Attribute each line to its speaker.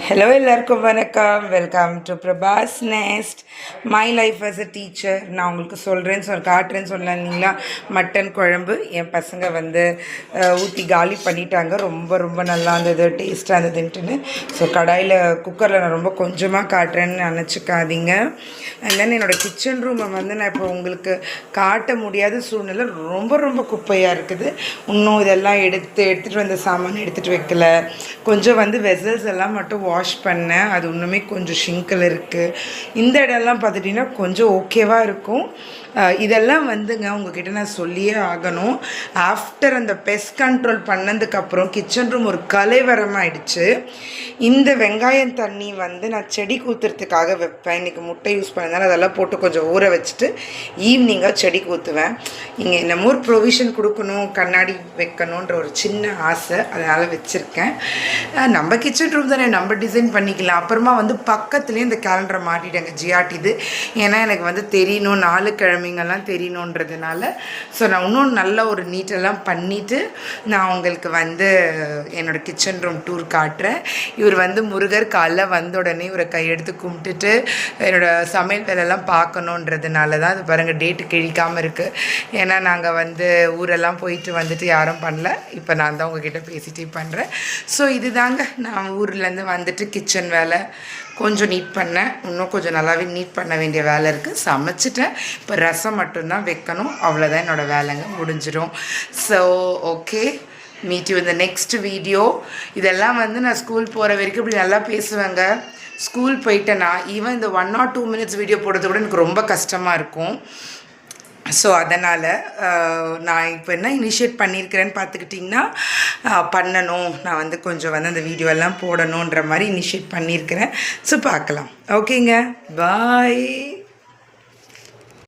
Speaker 1: Hello எல்லாருக்கும் வணக்கம். Welcome to Prabhas nest my life as a teacher. நான் உங்களுக்கு காட்டுறேன்னு சொன்னேன் இல்லைங்களா, மட்டன் குழம்பு என் பசங்க ஊற்றி காலி பண்ணிட்டாங்க. ரொம்ப ரொம்ப நல்லா இருந்தது, டேஸ்ட்டாக இருந்ததுன்ட்டுன்னு. ஸோ கடாயில் குக்கரில் நான் ரொம்ப கொஞ்சமாக காட்டுறேன்னு நினச்சிக்காதீங்க. அண்ட் தென் என்னோடய கிச்சன் ரூமை நான் இப்போ உங்களுக்கு காட்ட முடியாத சூழ்நிலை, ரொம்ப ரொம்ப குப்பையாக இருக்குது. இன்னும் இதெல்லாம் எடுத்துகிட்டு வந்த சாமான் எடுத்துகிட்டு வைக்கல. கொஞ்சம் வெசல்ஸ் எல்லாம் மட்டும் வாஷ் பண்ணேன். அது இன்னுமே கொஞ்சம் ஷிங்கில் இருக்குது. இந்த இடம்லாம் பார்த்துட்டிங்கன்னா கொஞ்சம் ஓகேவாக இருக்கும். இதெல்லாம் உங்ககிட்ட நான் சொல்லியே ஆகணும். ஆஃப்டர் அந்த பெஸ்ட் கண்ட்ரோல் பண்ணதுக்கப்புறம் கிச்சன் ரூம் ஒரு கலைவரமாயிடுச்சு. இந்த வெங்காயம் தண்ணி நான் செடி ஊற்றுறதுக்காக வைப்பேன். இன்றைக்கி முட்டை யூஸ் பண்ணதால் அதெல்லாம் போட்டு கொஞ்சம் ஊற வச்சுட்டு ஈவினிங்காக செடி ஊற்றுவேன். இங்கே என்னமோ ஒரு ப்ரொவிஷன் கொடுக்கணும், கண்ணாடி வைக்கணுன்ற ஒரு சின்ன ஆசை, அதனால் வச்சுருக்கேன். நம்ம கிச்சன் ரூம் தானே, நம்ம டிசைன் பண்ணிக்கலாம். அப்புறமா பக்கத்துலேயே இந்த கேலண்டரை மாட்டிட்டேங்க, ஜிஆர்டிது. ஏன்னா எனக்கு தெரியணும், 4 கிழமைங்கெல்லாம் தெரியணுன்றதுனால. ஸோ நான் இன்னும் நல்ல ஒரு நீட்டெல்லாம் பண்ணிவிட்டு நான் உங்களுக்கு என்னோடய கிச்சன் ரூம் டூர் காட்டுறேன். இவர் முருகர் காலைல வந்த உடனே இவரை கையெடுத்து கும்பிட்டுட்டு என்னோடய சமையல் வேலையெல்லாம் பார்க்கணுன்றதுனால தான் அது பாருங்கள் டேட்டு கிழிக்காமல் இருக்குது. ஏன்னா நாங்கள் ஊரெல்லாம் போயிட்டு வந்துட்டு யாரும் பண்ணல. இப்போ நான் தான் உங்ககிட்ட பேசிகிட்டே பண்ணுறேன். ஸோ இதுதாங்க நான் ஊர்லேருந்து கிச்சன் வேலை கொஞ்சம் நீட் பண்ணேன். இன்னும் கொஞ்சம் நல்லாவே நீட் பண்ண வேண்டிய வேலை இருக்குது. சமைச்சிட்டேன். இப்போ ரசம் மட்டும்தான் வைக்கணும். அவ்வளோதான் என்னோடய வேலைங்க முடிஞ்சிடும். ஸோ ஓகே, மீட் யூ இந்த நெக்ஸ்ட் வீடியோ. இதெல்லாம் நான் ஸ்கூல் போகிற வரைக்கும் இப்படி நல்லா பேசுவேங்க. ஸ்கூல் போயிட்டேன்னா ஈவன் இந்த 1 or 2 minutes வீடியோ போடுறது கூட எனக்கு ரொம்ப கஷ்டமாக இருக்கும். ஸோ அதனால் நான் இப்போ என்ன இனிஷியேட் பண்ணியிருக்கிறேன்னு பார்த்துக்கிட்டிங்கன்னா, பண்ணணும், நான் கொஞ்சம் அந்த வீடியோலாம் போடணுன்ற மாதிரி இனிஷியேட் பண்ணியிருக்கிறேன். ஸோ பார்க்கலாம். ஓகேங்க, பாய்.